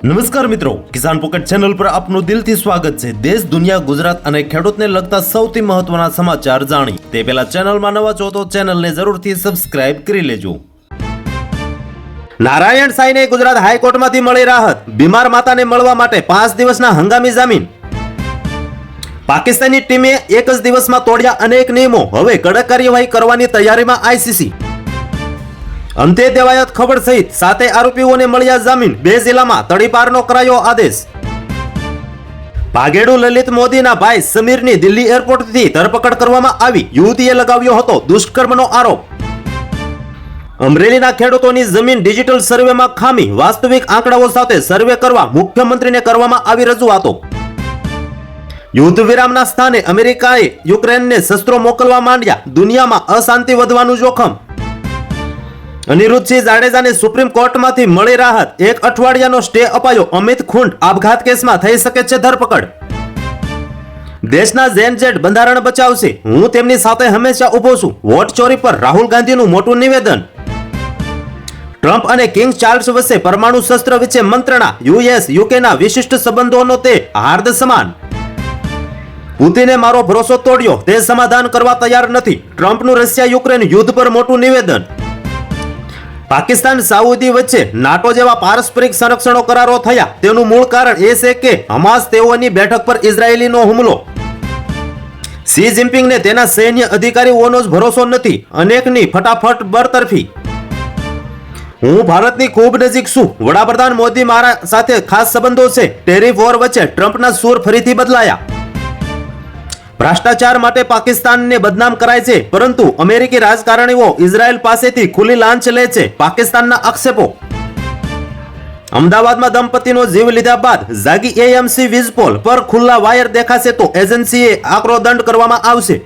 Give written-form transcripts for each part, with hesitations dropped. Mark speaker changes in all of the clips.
Speaker 1: નમસ્કાર મિત્રો, કિસાન pocket channel પર આપનું દિલથી સ્વાગત છે। દેશ, દુનિયા, ગુજરાત અને ખેડૂતને લગતા સૌથી મહત્વના સમાચાર જાણી તે પહેલા ચેનલમાં નવા છો તો ચેનલને જરૂરથી સબસ્ક્રાઇબ કરી લેજો। નારાયણ સાંઈને ગુજરાત હાઈકોર્ટમાંથી મળી રાહત। બીમાર માતાને મળવા માટે 5 દિવસના હંગામી જામીન। પાકિસ્તાની ટીમે એક જ દિવસમાં તોડ્યા અનેક નિયમો, હવે કડક કાર્યવાહી કરવાની તૈયારીમાં આઈસીસી। અંતે દેવાયત ખબર સહિત 7 આરોપીઓને મળ્યા જામીન। 2 જિલ્લામાં તડીપારનો કરાયો આદેશ। ભાગેડુ લલિત મોદીના ભાઈ સમીરની દિલ્હી એરપોર્ટથી ધરપકડ કરવામાં આવી। યુવતીએ લગાવ્યો હતો દુષ્કર્મનો આરોપ। અમરેલીના ખેડૂતોની જમીન ડિજિટલ સર્વેમાં ખામી, વાસ્તવિક આંકડાઓ સાથે સર્વે કરવા મુખ્યમંત્રીને કરવામાં આવી રજૂઆતો। યુદ્ધ વિરામના સ્થાને અમેરિકાએ યુક્રેનને શસ્ત્રો મોકલવા માંડ્યા। દુનિયામાં અશાંતિ વધવાનું જોખમ। અનિરુદ્ધસિંહ જાડેજાને સુપ્રીમ કોર્ટમાંથી મળી રાહત। 1 અઠવાડિયાનો સ્ટે અપાયો। અમિત ખૂંટ આપઘાત કેસમાં થઈ શકે છે ધરપકડ। દેશના જેન ઝેડ બંધારણ બચાવશે, હું તેમની સાથે હંમેશા ઊભો છું। વોટ ચોરી પર રાહુલ ગાંધીનું મોટું નિવેદન। ટ્રમ્પ અને કિંગ ચાર્લ્સ વચ્ચે પરમાણુ શસ્ત્ર વિશે મંત્રણા। યુએસ યુકેના વિશિષ્ટ સંબંધોનો તે હાર્દ સમાન। પુતિને મારો ભરોસો તોડ્યો, તે સમાધાન કરવા તૈયાર નથી। ટ્રમ્પનું રશિયા યુક્રેન યુદ્ધ પર મોટું નિવેદન। પાકિસ્તાન સાઉદી વચ્ચે નાટો જેવા પારસ્પરિક સંરક્ષણો કરારો થયા। તેનું મૂળ કારણ એ છે કે હમાસ તેઓની બેઠક પર ઇઝરાયેલીનો હુમલો। શી જિનપિંગને તેના સૈન્ય અધિકારીઓનો જ ભરોસો નથી, અનેકની ફટાફટ બરતરફી। હું ભારતની ખૂબ નજીક છું, વડાપ્રધાન મોદી મારા સાથે ખાસ સંબંધો છે। ટેરિફ વોર વચ્ચે ટ્રમ્પના સૂર ફરીથી બદલાયા। ભ્રષ્ટાચાર માટે પાકિસ્તાનને બદનામ કરાય છે, પરંતુ અમેરિકી રાજકારણીઓ ઇઝરાયલ પાસેથી ખુલ્લી લાંચ લે છે। પાકિસ્તાનના આક્ષેપો। અમદાવાદમાં દંપતીનો જીવ લીધા બાદ જાગી એએમસી વીજપોલ પર ખુલ્લા વાયર દેખાશે તો એજન્સીએ આકરો દંડ કરવામાં આવશે।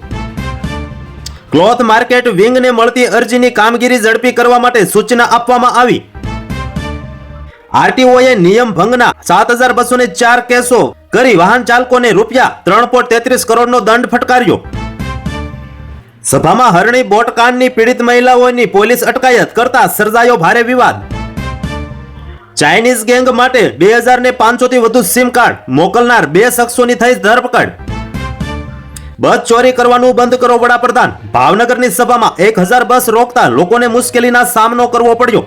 Speaker 1: ક્લોથ માર્કેટ વિંગને મળતી અરજીની કામગીરી ઝડપી કરવા માટે સૂચના આપવામાં આવી। આરટીઓએ નિયમ ભંગના 7204 કેસો કરી વાહન ચાલકોને રૂપિયા 3.33 કરોડનો દંડ ફટકાર્યો। સભામાં હરણી બોટકાંડની પીડિત મહિલાઓની પોલીસ અટકાયત કરતા સર્જાયો ભારે વિવાદ। ચાઇનીઝ ગેંગ માટે 2500 થી વધુ સિમ કાર્ડ મોકલનાર 2 શખ્સોની થઈ ધરપકડ। બસ ચોરી કરવાનું બંધ કરો વડાપ્રધાન। ભાવનગરની સભામાં 1000 બસ રોકતા લોકોને મુશ્કેલીનો સામનો કરવો પડ્યો।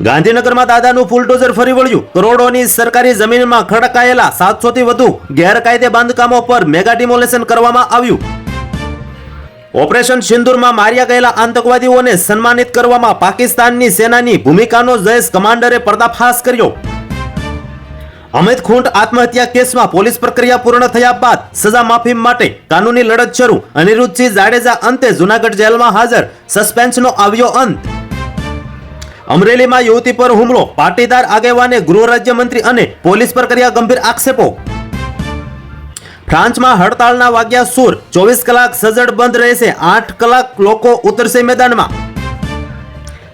Speaker 1: ગાંધીનગરમાં દાદાનું ફુલડોઝર ફરી વળ્યું। કરોડોની સરકારી જમીનમાં ખડકાયેલા 700 થી વધુ ગેરકાયદે બાંધકામો પર મેગા ડિમોલેશન કરવામાં આવ્યું। ઓપરેશન સિંદૂરમાં માર્યા ગયેલા આતંકવાદીઓને સન્માનિત કરવામાં પાકિસ્તાનની સેનાની ભૂમિકાનો જૈશ કમાન્ડરે પર્દાફાશ કર્યો। અમિત ખૂંટ આત્મહત્યા કેસમાં પોલીસ પ્રક્રિયા પૂર્ણ થયા બાદ સજા માફી માટે કાનૂની લડત શરૂ। અનિરુદ્ધસિંહ જાડેજા અંતે જૂનાગઢ જેલમાં હાજર, સસ્પેન્સનો આવ્યો અંત। અમરેલીમાં યુવતી પર હુમલો, પાટીદાર આગેવાને ગૃહ રાજ્યમંત્રી અને પોલીસ પર કર્યા ગંભીર આક્ષેપો। ફ્રાન્સમાં હડતાળના વાગ્યા સૂર, 24 કલાક સજ્જડ બંધ રહેશે, 8 કલાક લોકો ઉતરશે મેદાનમાં।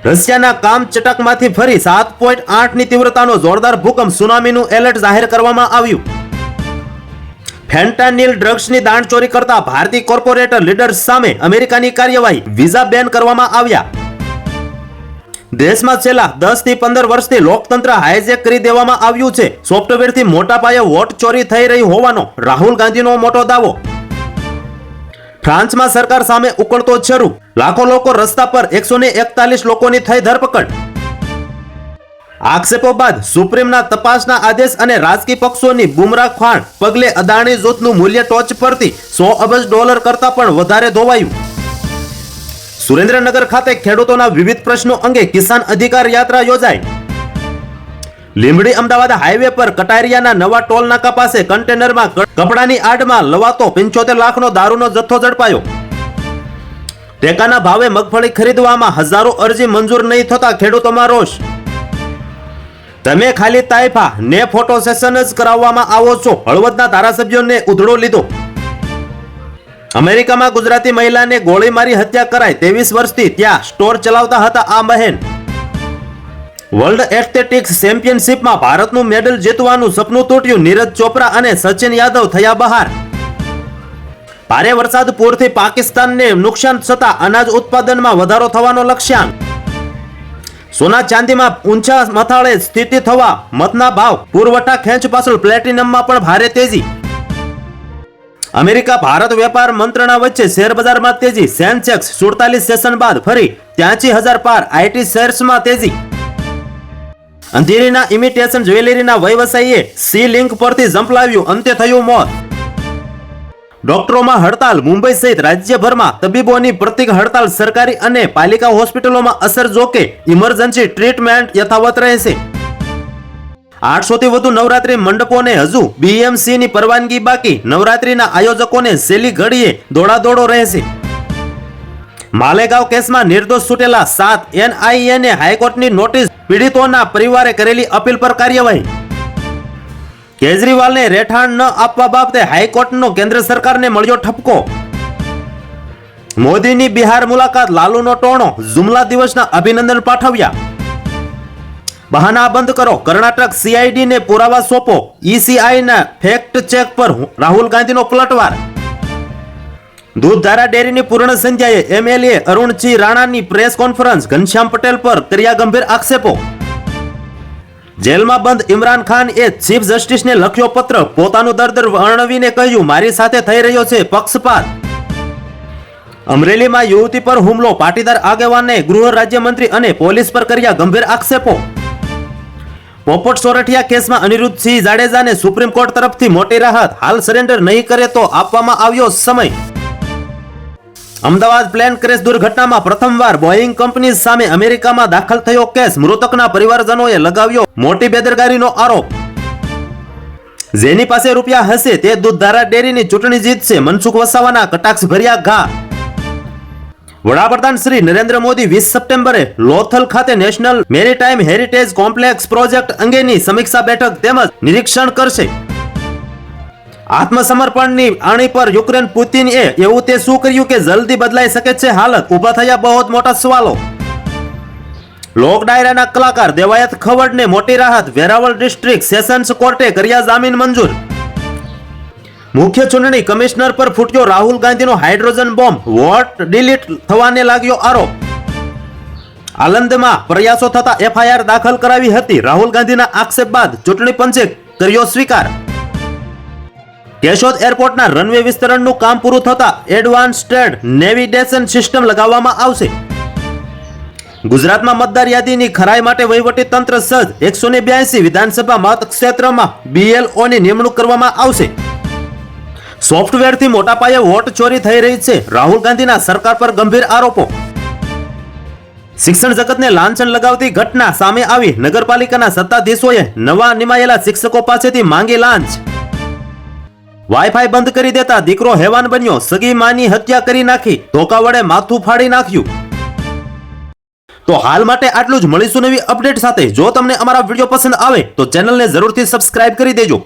Speaker 1: રશિયાના કામચટકમાંથી ફરી 7.8 ની તીવ્રતાનો જોરદાર ભૂકંપ, સુનામીનું એલર્ટ જાહેર કરવામાં આવ્યું। ફેન્ટાનિલ ડ્રગ્સની દાણચોરી કરતા ભારતીય કોર્પોરેટ લીડર્સ સામે અમેરિકાની કાર્યવાહી, વિઝા બેન કરવામાં આવ્યા। દેશમાં છેલ્લા 10 થી 15 વર્ષથી લોકતંત્ર હાઈજેક કરી દેવામાં આવ્યું છે। સોફ્ટવેરથી મોટા પાયે વોટ ચોરી થઈ રહી હોવાનો રાહુલ ગાંધીનો મોટો દાવો। ફ્રાન્સમાં સરકાર સામે ઉકળતો શરૂ, લાખો લોકો રસ્તા પર, 141 લોકોની થઈ ધરપકડ। આક્ષેપો બાદ સુપ્રીમના તપાસના આદેશ અને રાજકીય પક્ષોની બુમરાહ ખાણ પગલે અદાણી જૂથનું મૂલ્ય ટોચ પરથી $100 અબજ કરતા પણ વધારે ધોવાયું। સુરેન્દ્રનગર ખાતે ખેડૂતોના વિવિધ પ્રશ્નો અંગે કિસાન અધિકાર યાત્રા યોજાઈ। લીંબડી અમદાવાદ હાઈવે પર કટારિયાના નવા ટોલ નાકા પાસે કન્ટેનરમાં કપડાની આડમાં લવાતો 75 લાખનો દારૂનો જથ્થો ઝડપાયો। ટેકાના ભાવે મગફળી ખરીદવામાં હજારો અરજી મંજૂર નહીં થતા ખેડૂતોમાં રોષ। તમે ખાલી તાઇફા ને ફોટો સેશન જ કરાવવામાં આવો છો, હળવદના ધારાસભ્યોને ઉધડો લીધો। અમેરિકામાં ગુજરાતી મહિલાને ગોળી મારી હત્યા કરાઈ। 23 વર્ષથી ત્યાં સ્ટોર ચલાવતા હતા આ બહેન। વર્લ્ડ એથ્લેટિક્સ ચેમ્પિયનશિપમાં ભારતનું મેડલ જીતવાનું સપનું તૂટ્યું। નીરજ ચોપરા અને સચિન યાદવ થયા બહાર। ભારે વરસાદ પૂરથી પાકિસ્તાનને નુકસાન થતા અનાજ ઉત્પાદનમાં વધારો થવાનો લક્ષ્યાંક। સોના ચાંદીમાં ઊંચા મથાળે સ્થિતિ થવા મતના ભાવ પુરવઠા ખેંચ પાછળ પ્લેટિનમમાં પણ ભારે તેજી. અમેરિકા ભારત વેપાર મંત્રણા વચ્ચે શેર બજારમાં તેજી. સેન્સેક્સ 47 સેશન બાદ ફરી 83,000 પાર. આઈટી શેર્સમાં તેજી. અંધેરીના ઇમિટેશન જ્વેલરીના વ્યવસાયીએ સી લિંક પરથી ઝંપલાવ્યું, અંતે થયું મોત. ડોક્ટરોમાં હડતાલ. મુંબઈ સહિત રાજ્યભરમાં તબીબોની પ્રતિક હડતાલ. સરકારી અને પાલિકા હોસ્પિટલોમાં અસર. જોકે ઇમરજન્સી ટ્રીટમેન્ટ યથાવત રહેશે. 800 થી વધુ નવરાત્રી મંડપોને હજુ BMC ની પરવાનગી બાકી. નવરાત્રીના આયોજકોને છેલ્લી ઘડીએ દોડાદોડો રહેશે. માલેગાંવ કેસમાં નિર્દોષ છૂટેલા 7 NIA હાઈકોર્ટની નોટિસ. પીડિતોના પરિવારે કરેલી અપીલ પર કાર્યવાહી. કેજરીવાલને રહેઠાણ ન આપવા બાબતે હાઈકોર્ટનો કેન્દ્ર સરકારને મળ્યો ઠપકો. મોદીની બિહાર મુલાકાત. લાલુનો ટોણો. જુમલા દિવસના અભિનંદન પાઠવ્યા. બહાના બંધ કરો. કર્ણાટક CID ને પુરાવા સોંપો. ECI ના ફેક્ટ ચેક પર રાહુલ ગાંધીનો પલટવાર. દૂધધારા ડેરીની પૂર્ણ સંધ્યાએ MLA અરુણસિંહ રાણાની પ્રેસ કોન્ફરન્સ. ઘનશ્યામ પટેલ પર કર્યા ગંભીર આક્ષેપો. જેલમાં બંધ ઇમરાન ખાન એ ચીફ જસ્ટિસને લખ્યો પત્ર. પોતાનું દર્દ વર્ણવીને કહ્યું, મારી સાથે થઈ રહ્યો છે પક્ષપાત. અમરેલીમાં યુવતી પર હુમલો. પાટીદાર આગેવાને ગૃહ રાજ્યમંત્રી અને પોલીસ પર કર્યા ગંભીર આક્ષેપો. પોપટ સોરઠિયા કેસમાં અનિરુદ્ધસિંહ જાડેજાને સુપ્રીમ કોર્ટ તરફથી મોટી રાહત. હાલ સરેન્ડર નહીં કરે તો આપવામાં આવ્યો સમય. અમદાવાદ પ્લેન ક્રેશ દુર્ઘટનામાં પ્રથમવાર બોઇંગ કંપની સામે અમેરિકામાં દાખલ થયો કેસ. મૃતકના પરિવારજનોએ લગાવ્યો મોટી બેદરકારીનો આરોપ. જેની પાસે રૂપિયા હશે તે દૂધધારા ડેરીની ચૂંટણી જીતશે. મનસુખ વસાવાના કટાક્ષ ભર્યા ઘા. વડાપ્રધાન શ્રી નરેન્દ્ર મોદી 20 સપ્ટેમ્બરે લોથલ ખાતે national maritime heritage complex project અંગેની સમીક્ષા બેઠક તેમજ નિરીક્ષણ કરશે. આત્મસમર્પણની આણી પર યુક્રેન. પુતિને એવું તે શું કર્યું કે જલ્દી બદલાઈ શકે છે હાલત? ઉભા થયા બહુ મોટા સવાલો. લોક ડાયરાના કલાકાર દેવાયત ખવડને મોટી રાહત. વેરાવળ ડિસ્ટ્રિક્ટ સેશન્સ કોર્ટે કર્યા જામીન મંજૂર. મુખ્ય ચૂંટણી કમિશનર પર ફૂટ્યો રાહુલ ગાંધીનો હાઇડ્રોજન બોમ્બ. વોટ ડિલીટ થવાને લાગ્યો આરોપ. આલંદમાં પ્રયાસો થતા FIR દાખલ કરાવી હતી. રાહુલ ગાંધીના આક્ષેપ બાદ ચૂંટણી પંચે કર્યો સ્વીકાર. કેશોદ એરપોર્ટના રનવે વિસ્તરણનું કામ પૂરું થતા એડવાન્સ્ડ નેવિગેશન સિસ્ટમ લગાવવામાં આવશે. ગુજરાતમાં મતદાર યાદીની ખરાઈ માટે વહીવટી તંત્ર સજ્જ. 182 વિધાનસભા મતક્ષેત્રમાં BLO ની નિમણૂક કરવામાં આવશે. સોફ્ટવેરથી મોટા પાયે વોટ ચોરી થઈ રહી છે. રાહુલ ગાંધીના સરકાર પર ગંભીર આરોપો. શિક્ષણ જગતને લાંછન લગાવતી ઘટના સામે આવી. નગરપાલિકાના સત્તાધીશોએ નવા નિમાયેલા શિક્ષકો પાસેથી માંગી લાંચ. વાઈફાઈ બંધ કરી દેતા દીકરો હેવાન બન્યો. સગી માની હત્યા કરી નાખી. ધોકા વડે માથું ફાડી નાખ્યું. તો હાલ માટે આટલું જ. મળીશું નવી અપડેટ સાથે. જો તમને અમારા વિડીયો પસંદ આવે તો ચેનલને જરૂરથી સબસ્ક્રાઇબ કરી દેજો.